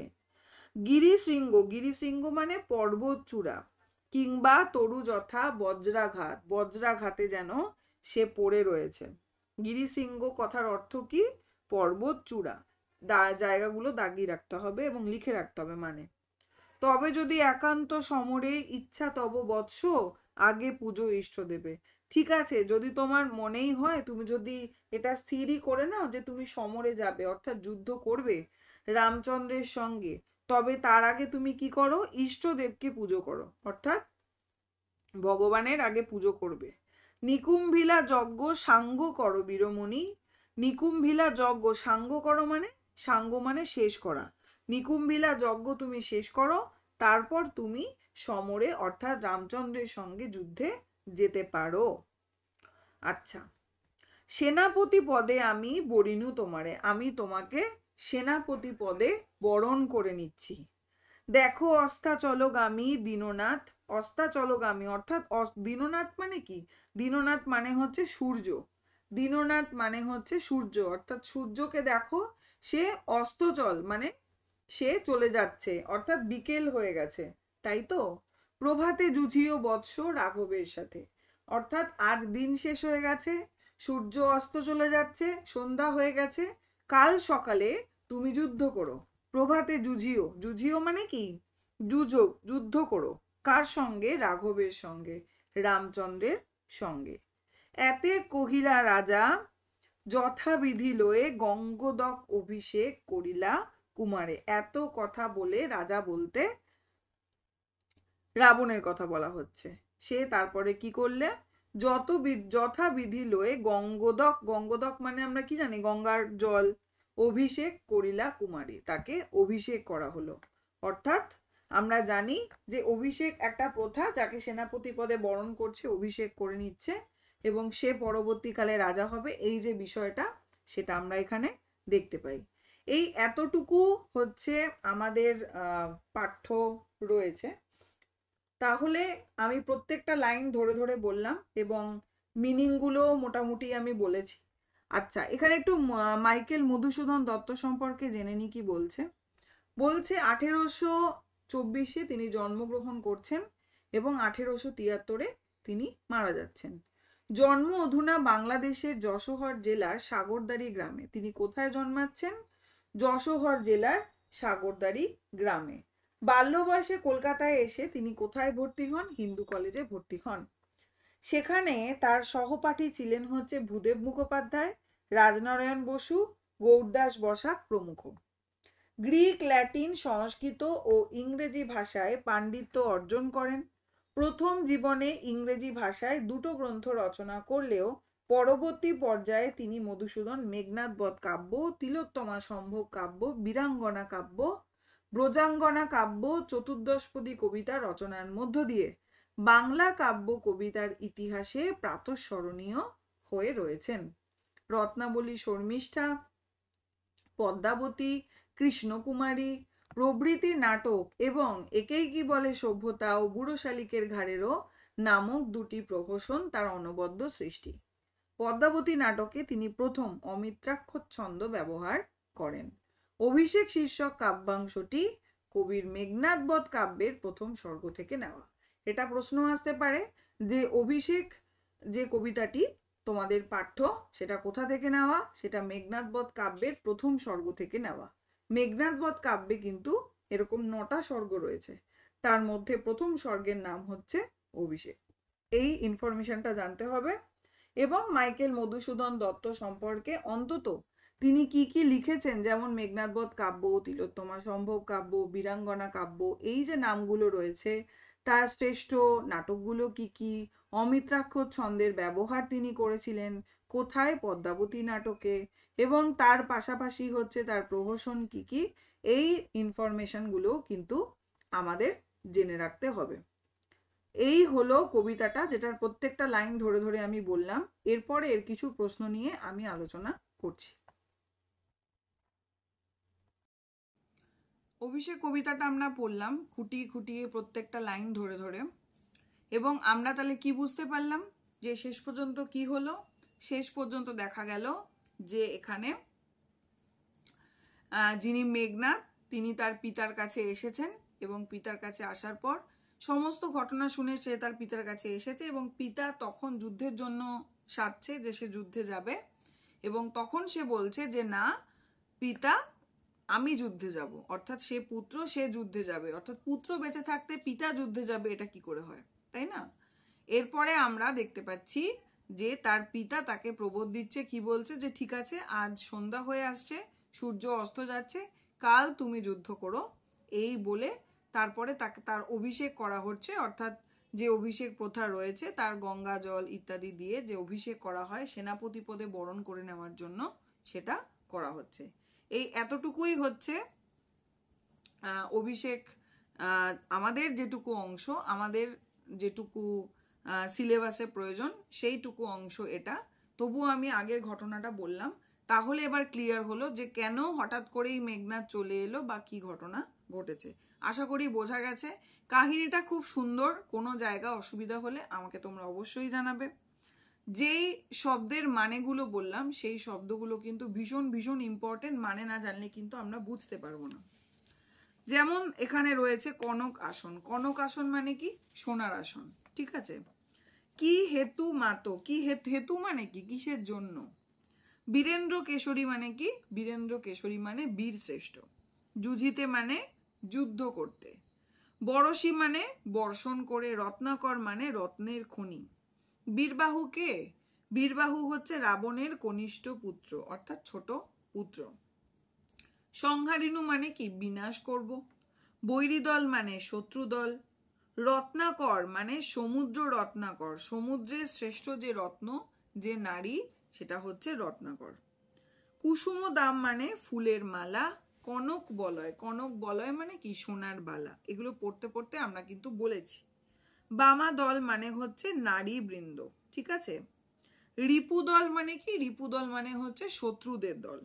গিরিশৃঙ্গ, গিরিশৃঙ্গ মানে পর্বত চূড়া, কিংবা তরু যথা বজ্রাঘাত, বজ্রাঘাতে যেন সে পড়ে রয়েছে। গিরিশৃঙ্গ কথার অর্থ কি? পর্বত চূড়া। জায়গাগুলো দাগিয়ে রাখতে হবে এবং লিখে রাখতে হবে মানে। তবে যদি একান্ত সমরে ইচ্ছা তব বৎস, আগে পুজো ইষ্ট দেবে। ঠিক আছে, যদি তোমার মনেই হয়, তুমি যদি এটা স্থিরই করে নাও যে তুমি সমরে যাবে অর্থাৎ যুদ্ধ করবে রামচন্দ্রের সঙ্গে, তবে তার আগে তুমি কি করো? ইষ্টদেবকে পুজো করো, অর্থাৎ ভগবানের আগে পুজো করবে। নিকুম্ভিলা যজ্ঞ সাঙ্গ করো বীরমণি, নিকুম্ভিলা যজ্ঞ সাঙ্গ করো মানে, সাঙ্গ মানে শেষ করা, নিকুম্ভিলা যজ্ঞ তুমি শেষ করো, তারপর তুমি সমরে অর্থাৎ রামচন্দ্রের সঙ্গে যুদ্ধে যেতে পারো। আচ্ছা, সেনাপতি পদে আমি বরিনু তোমারে, আমি তোমাকে সেনাপতি পদে বরণ করে নিচ্ছি। দেখো অস্তাচলগামী দীননাথ, অস্তাচলগামী অর্থাৎ দীননাথ মানে কি? দীননাথ মানে হচ্ছে সূর্য, দীননাথ মানে হচ্ছে সূর্য, অর্থাৎ সূর্যকে দেখো সে অস্তচল মানে সে চলে যাচ্ছে, অর্থাৎ বিকেল হয়ে গেছে, তাই তো? প্রভাতে যুঝিও বৎস রাঘবের সাথে, অর্থাৎ আজ দিন শেষ হয়ে গেছে, সূর্য অস্ত চলে যাচ্ছে, সন্ধ্যা হয়ে গেছে, কাল সকালে তুমি যুদ্ধ করো। প্রভাতে যুঝিও, যুঝিও মানে কি? যুঝো, যুদ্ধ করো। কার সঙ্গে? রাঘবের সঙ্গে, রামচন্দ্রের সঙ্গে। এতে কহিলা রাজা যথাবিধি লয়ে গঙ্গোদক অভিষেক করিলা কুমারে। এত কথা বলে রাজা বলতে রাবণের কথা বলা হচ্ছে। সে তারপরে কি করলে? যথাবিধি লয়ে গঙ্গোদক, গঙ্গোদক মানে আমরা কি জানি? গঙ্গার জল। অভিষেক করিলা কুমারী, তাকে অভিষেক করা হলো। অর্থাৎ আমরা জানি যে অভিষেক একটা প্রথা, যাকে সেনাপতি পদে বরণ করছে, অভিষেক করে নিচ্ছে এবং সে পরবর্তীকালে রাজা হবে, এই যে বিষয়টা সেটা আমরা এখানে দেখতে পাই। এই এতটুকু হচ্ছে আমাদের পাঠ্য রয়েছে। তাহলে আমি প্রত্যেকটা লাইন ধরে ধরে বললাম এবং মিনিংগুলো মোটামুটি আমি বলেছি। আচ্ছা, এখানে একটু মাইকেল মধুসূদন দত্ত সম্পর্কে জেনে নি কি বলছে। বলছে 1824 তিনি জন্মগ্রহণ করছেন এবং 1873 তিনি মারা যাচ্ছেন। জন্ম অধুনা বাংলাদেশের যশোহর জেলার সাগরদাড়ি গ্রামে। তিনি কোথায় জন্মাচ্ছেন? যশোহর জেলার সাগরদাড়ি গ্রামে। বাল্য বয়সে কলকাতায় এসে তিনি কোথায় ভর্তি হন? হিন্দু কলেজে ভর্তি হন। সেখানে তার সহপাঠী ছিলেন হচ্ছে ভূদেব মুখোপাধ্যায়, রাজনারায়ণ বসু, গৌরদাস বসাক প্রমুখ। গ্রিক, ল্যাটিন, সংস্কৃত ও ইংরেজি ভাষায় পাণ্ডিত্য অর্জন করেন। প্রথম জীবনে ইংরেজি ভাষায় 2টো গ্রন্থ রচনা করলেও পরবর্তী পর্যায়ে তিনি মধুসূদন মেঘনাদ বধ কাব্য, তিলোত্তমা সম্ভোগ কাব্য, বীরাঙ্গনা কাব্য, ব্রজাঙ্গনা কাব্য, চতুর্দশপদী কবিতা রচনার মধ্য দিয়ে বাংলা কাব্য কবিতার ইতিহাসে প্রাতঃস্মরণীয় হয়ে রয়েছেন। রত্নাবলী, শর্মিষ্ঠা, পদ্মাবতী, কৃষ্ণকুমারী প্রভৃতি নাটক এবং একেই কি বলে সভ্যতা ও বুড়ো শালিকের ঘাড়েরও নামক 2টি প্রহসন তার অনবদ্য সৃষ্টি। পদ্মাবতী নাটকে তিনি প্রথম অমিত্রাক্ষর ছন্দ ব্যবহার করেন। অভিষেক শীর্ষক কাব্যাংশটি কবির মেঘনাদ বধ কাব্যের প্রথম স্বর্গ থেকে নেওয়া। এটা প্রশ্ন আসতে পারে যে অভিষেক যে কবিতাটি তোমাদের পাঠ্য, সেটা কোথা থেকে নেওয়া? সেটা মেঘনাদ বধ কাব্যের প্রথম স্বর্গ থেকে নেওয়া। মেঘনাদ বধ কাব্যে কিন্তু এরকম 9টা স্বর্গ রয়েছে, তার মধ্যে প্রথম স্বর্গের নাম হচ্ছে অভিষেক। এই ইনফরমেশনটা জানতে হবে। এবং মাইকেল মধুসূদন দত্ত সম্পর্কে অন্তত তিনি কি কি লিখেছেন, যেমন মেঘনাদ বধ কাব্য, তিলোত্তমা সম্ভোগ কাব্য, বীরাঙ্গনা কাব্য, এই যে নামগুলো রয়েছে, তার শ্রেষ্ঠ নাটকগুলো কি কি, অমিত্রাক্ষর ছন্দের ব্যবহার তিনি করেছিলেন কোথায়? পদ্মাবতী নাটকে, এবং তার পাশাপাশি হচ্ছে তার প্রহসন কি কি, এই ইনফরমেশনগুলো কিন্তু আমাদের জেনে রাখতে হবে। এই হলো কবিতাটা, যেটার প্রত্যেকটা লাইন ধরে ধরে আমি বললাম। এরপরে এর কিছু প্রশ্ন নিয়ে আমি আলোচনা করছি। অভিষেক কবিতাটা আমরা পড়লাম খুঁটিয়ে খুঁটিয়ে প্রত্যেকটা লাইন ধরে ধরে, এবং আমরা তাহলে কি বুঝতে পারলাম যে শেষ পর্যন্ত কি হলো? শেষ পর্যন্ত দেখা গেল যে এখানে যিনি মেঘনাদ তিনি তার পিতার কাছে এসেছেন এবং পিতার কাছে আসার পর সমস্ত ঘটনা শুনে সে তার পিতার কাছে এসেছে এবং পিতা তখন যুদ্ধের জন্য সাজছে যে সে যুদ্ধে যাবে, এবং তখন সে বলছে যে না পিতা আমি যুদ্ধে যাব, অর্থাৎ সে পুত্র সে যুদ্ধে যাবে, অর্থাৎ পুত্র বেঁচে থাকতে পিতা যুদ্ধে যাবে, এটা কি করে হয়, তাই না? এরপরে আমরা দেখতে পাচ্ছি যে তার পিতা তাকে প্রবোধ দিচ্ছে, কি বলছে যে ঠিক আছে আজ সন্ধ্যা হয়ে আসছে, সূর্য অস্ত যাচ্ছে, কাল তুমি যুদ্ধ করো, এই বলে তারপরে তাকে তার অভিষেক করা হচ্ছে। অর্থাৎ যে অভিষেক প্রথা রয়েছে তার গঙ্গা জল ইত্যাদি দিয়ে যে অভিষেক করা হয় সেনাপতি পদে বরণ করে নেওয়ার জন্য, সেটা করা হচ্ছে। এই এতটুকুই হচ্ছে অভিষেক আমাদের যেটুকু অংশ, আমাদের যেটুকু সিলেবাসে প্রয়োজন সেইটুকু অংশ এটা। তবুও আমি আগের ঘটনাটা বললাম, তাহলে এবার ক্লিয়ার হলো যে কেন হঠাৎ করেই মেঘনাদ চলে এলো বা কি ঘটনা ঘটেছে। আশা করি বোঝা গেছে। কাহিনীটা খুব সুন্দর, কোনো জায়গা অসুবিধা হলে আমাকে তোমরা অবশ্যই জানাবে। যেই শব্দের মানেগুলো বললাম সেই শব্দগুলো কিন্তু ভীষণ ভীষণ ইম্পর্টেন্ট, মানে না জানলে কিন্তু আমরা বুঝতে পারবো না। যেমন এখানে রয়েছে কনক আসন। কনক আসন মানে কি? সোনার আসন, ঠিক আছে। কি হেতু মাতো, কি হেতু মানে কি? কিসের জন্য? বীরেন্দ্র কেশরী মানে কি? বীরেন্দ্র কেশরী মানে বীর শ্রেষ্ঠ। যুজিতে মানে যুদ্ধ করতে। বরশী মানে বর্ষণ করে। রত্নাকর মানে রত্নের খনি। বীরবাহু কে? বীরবাহু হচ্ছে রাবণের কনিষ্ঠ পুত্র, অর্থাৎ ছোট পুত্র। সংহারিণু মানে কি? বিনাশ করব। বৈরী দল মানে শত্রু দল। রত্নাকর মানে সমুদ্র রত্নাকর, সমুদ্রের শ্রেষ্ঠ যে রত্ন, যে নারী, সেটা হচ্ছে রত্নাকর। কুসুম দাম মানে ফুলের মালা। কনক বলয়, কনক বলয় মানে কি? সোনার বালা। এগুলো পড়তে পড়তে আমরা কিন্তু বলেছি। বামা দল মানে হচ্ছে নারী বৃন্দ, ঠিক আছে। রিপু দল মানে কি? রিপু দল মানে হচ্ছে শত্রুদের দল।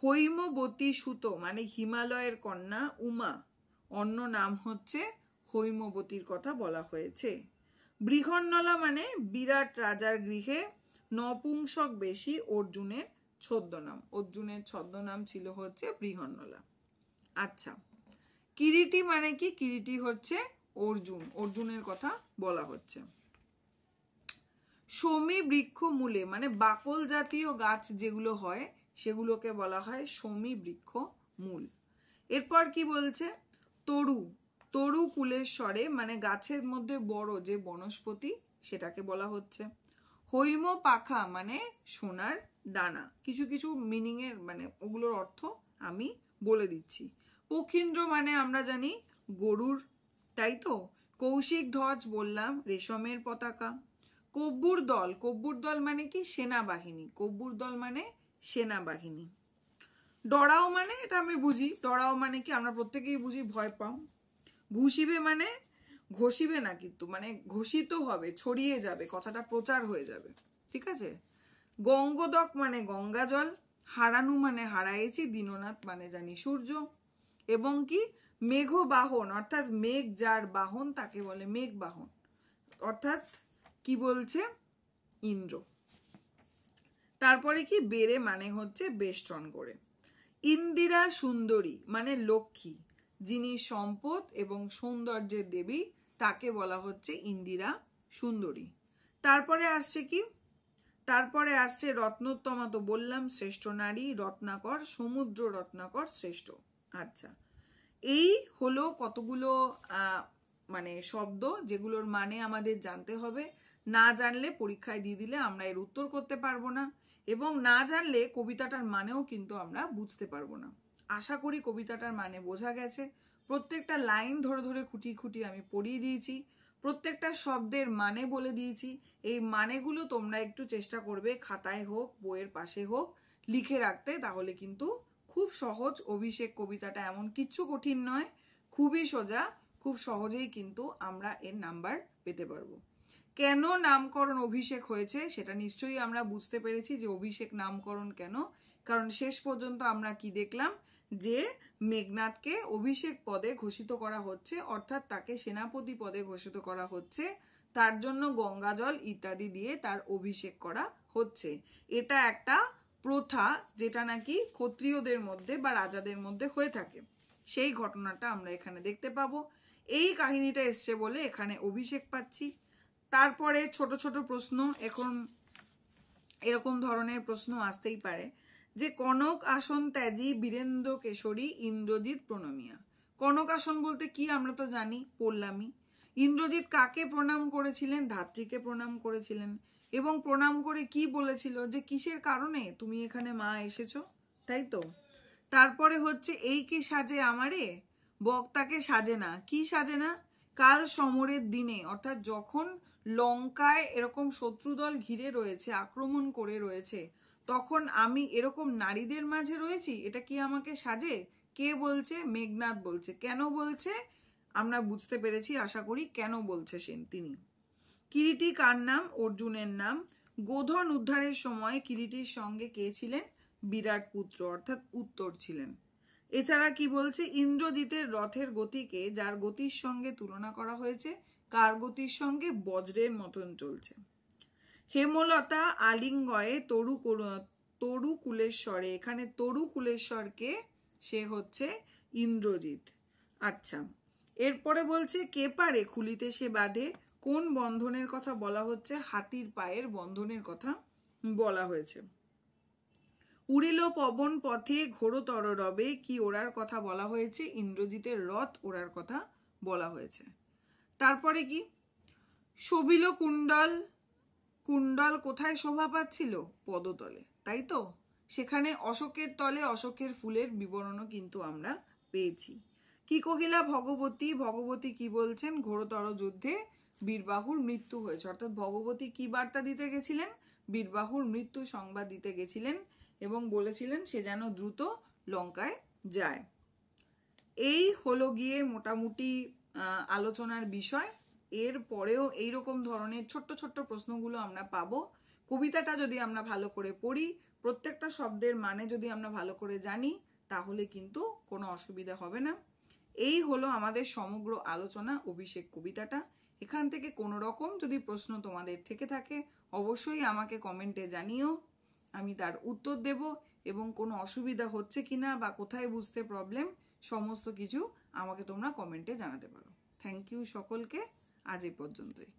হৈমবতী সুত মানে হিমালয়ের কন্যা উমা, অন্য নাম হচ্ছে হৈমবতীর কথা বলা হয়েছে। বৃহন্নলা মানে বিরাট রাজার গৃহে নপুংসক বেশি অর্জুনের ছদ্মনাম। অর্জুনের ছদ্মনাম ছিল হচ্ছে বৃহন্নলা। আচ্ছা, কিরীটি মানে কি? কিরীটি হচ্ছে অর্জুন, অর্জুনের কথা বলা হচ্ছে। শমী বৃক্ষ মূলে মানে বাকল জাতীয় গাছ যেগুলো হয় সেগুলোকে বলা হয় শমী বৃক্ষ মূল। এরপর কি বলছে? তরু, তরু কুলেশ্বরে মানে গাছের মধ্যে বড় যে বনস্পতি সেটাকে বলা হচ্ছে। হৈম পাখা মানে সোনার ডানা। কিছু কিছু মিনিং এর মানে ওগুলোর অর্থ আমি বলে দিচ্ছি। পক্ষীন্দ্র মানে আমরা জানি গরুর, তাই তো। কৌশিক ধ্বজ বললাম রেশমের পতাকা। কব্বুর দল, কব্বুর দল মানে কি? সেনাবাহিনী। কব্বুর দল মানে সেনাবাহিনী। ডরাও মানে, এটা আমি বুঝি, ডরাও মানে কি? আমরা প্রত্যেকেই বুঝি ভয় পাও। ঘুষিবে মানে ঘষিবে না কিন্তু, মানে ঘোষিত হবে, ছড়িয়ে যাবে, কথাটা প্রচার হয়ে যাবে, ঠিক আছে। গঙ্গোদক মানে গঙ্গা জল। হারানু মানে হারাইছি। দীননাথ মানে জানি সূর্য। এবং কি? মেঘ বাহন অর্থাৎ মেঘ যার বাহন তাকে বলে মেঘ বাহন, অর্থাৎ কি বলছে? ইন্দ্র। তারপরে কি? বেড়ে মানে হচ্ছে বেষ্টন করে। ইন্দিরা সুন্দরী মানে লক্ষ্মী, যিনি সম্পদ এবং সৌন্দর্যের দেবী, তাকে বলা হচ্ছে ইন্দিরা সুন্দরী। তারপরে আসছে কি? তারপরে আসছে রত্নোত্তমা, তো বললাম শ্রেষ্ঠ নারী। রত্নাকর, সমুদ্র রত্নাকর শ্রেষ্ঠ। আচ্ছা, এই হলো কতগুলো মানে শব্দ যেগুলোর মানে আমাদের জানতে হবে। না জানলে পরীক্ষায় দিয়ে দিলে আমরা এর উত্তর করতে পারবো না, এবং না জানলে কবিতাটার মানেও কিন্তু আমরা বুঝতে পারবো না। আশা করি কবিতাটার মানে বোঝা গেছে। প্রত্যেকটা লাইন ধরে ধরে খুঁটিয়ে খুঁটিয়ে আমি পড়িয়ে দিয়েছি, প্রত্যেকটা শব্দের মানে বলে দিয়েছি। এই মানেগুলো তোমরা একটু চেষ্টা করবে খাতায় হোক বইয়ের পাশে হোক লিখে রাখতে, তাহলে কিন্তু খুব সহজ। অভিষেক কবিতাটা এমন কিচ্ছু কঠিন নয়, খুবই সোজা, খুব সহজেই কিন্তু আমরা এর নাম্বার পেতে পারবো। কেন নামকরণ অভিষেক হয়েছে সেটা নিশ্চয়ই আমরা বুঝতে পেরেছি যে অভিষেক নামকরণ কেন। কারণ শেষ পর্যন্ত আমরা কি দেখলাম? যে মেঘনাদকে অভিষেক পদে ঘোষিত করা হচ্ছে, অর্থাৎ তাকে সেনাপতি পদে ঘোষিত করা হচ্ছে, তার জন্য গঙ্গা জল ইত্যাদি দিয়ে তার অভিষেক করা হচ্ছে। এটা একটা প্রথা যেটা নাকি ক্ষত্রিয়দের মধ্যে বা রাজাদের মধ্যে হয়ে থাকে, সেই ঘটনাটা আমরা এখানে দেখতে পাবো। এই কাহিনীটা এসছে বলে এখানে অভিষেক পাচ্ছি। তারপরে ছোট ছোট প্রশ্ন, এখন এরকম ধরনের প্রশ্ন আসতেই পারে যে কনক আসন ত্যাজি বীরেন্দ্র কেশরী ইন্দ্রজিৎ প্রণমিয়া। কনক আসন বলতে কি? আমরা তো জানি, পড়লামই। ইন্দ্রজিৎ কাকে প্রণাম করেছিলেন? ধাত্রীকে প্রণাম করেছিলেন, এবং প্রণাম করে কি বলেছিল? যে কিসের কারণে তুমি এখানে মা এসেছো, তাই তো। তারপরে হচ্ছে এই কি সাজে আমারে? বক্তাকে সাজে না। কি সাজে না? কাল সমরের দিনে, অর্থাৎ যখন লঙ্কায় এরকম শত্রুদল ঘিরে রয়েছে, আক্রমণ করে রয়েছে, তখন আমি এরকম নারীদের মাঝে রয়েছি, এটা কি আমাকে সাজে? কে বলছে? মেঘনাদ বলছে। কেন বলছে? আমরা বুঝতে পেরেছি আশা করি কেন বলছে তিনি। কিরীটি কার নাম? অর্জুনের নাম। গোধন উদ্ধারের সময় কিরীটির সঙ্গে কে ছিলেন? বিরাট পুত্র অর্থাৎ উত্তর ছিলেন। এছাড়া কি বলছে? ইন্দ্রজিতের রথের গতিকে যার গতির সঙ্গে তুলনা করা হয়েছে, কার গতির সঙ্গে? বজ্রের মতন চলছে। হেমলতা আলিঙ্গয়ে তরু কুলেশ্বরে, এখানে তরু কুলেশ্বরকে, সে হচ্ছে ইন্দ্রজিৎ। আচ্ছা, এরপরে বলছে কে পারে খুলিতে সে বাঁধে, কোন বন্ধনের কথা বলা হচ্ছে? হাতির পায়ের বন্ধনের কথা বলা হয়েছে। উড়িল পবন পথে ঘোরতর রবে, কি ওড়ার কথা বলা হয়েছে? ইন্দ্রজিতের রথ ওড়ার কথা বলা হয়েছে। তারপরে কি? শোভিল কুণ্ডল, কুণ্ডল কোথায় শোভা পাচ্ছিল? পদতলে, তাই তো? সেখানে অশোকের তলে অশোকের ফুলের বিবরণও কিন্তু আমরা পেয়েছি। কি কহিলা ভগবতী, ভগবতী কি বলছেন? ঘোরতর যুদ্ধে বীরবাহুর মৃত্যু হয়েছে, অর্থাৎ ভগবতী কি বার্তা দিতে গেছিলেন? বীরবাহুর মৃত্যু সংবাদ দিতে গেছিলেন এবং বলেছিলেন সে যেন দ্রুত লঙ্কায় যায়। এই হলো গিয়ে মোটামুটি আলোচনার বিষয়। এর পরেও এইরকম ধরনের ছোট্ট ছোট্ট প্রশ্নগুলো আমরা পাবো। কবিতাটা যদি আমরা ভালো করে পড়ি, প্রত্যেকটা শব্দের মানে যদি আমরা ভালো করে জানি, তাহলে কিন্তু কোনো অসুবিধা হবে না। এই হলো আমাদের সমগ্র আলোচনা অভিষেক কবিতাটা। এখান থেকে কোনো রকম যদি প্রশ্ন তোমাদের থেকে থাকে অবশ্যই আমাকে কমেন্টে জানিও, আমি তার উত্তর দেব এবং কোনো অসুবিধা হচ্ছে কিনা বা কোথায় বুঝতে প্রবলেম সমস্ত কিছু আমাকে তোমরা কমেন্টে জানাতে পারো। থ্যাংক ইউ সকলকে, আজ এ পর্যন্তই।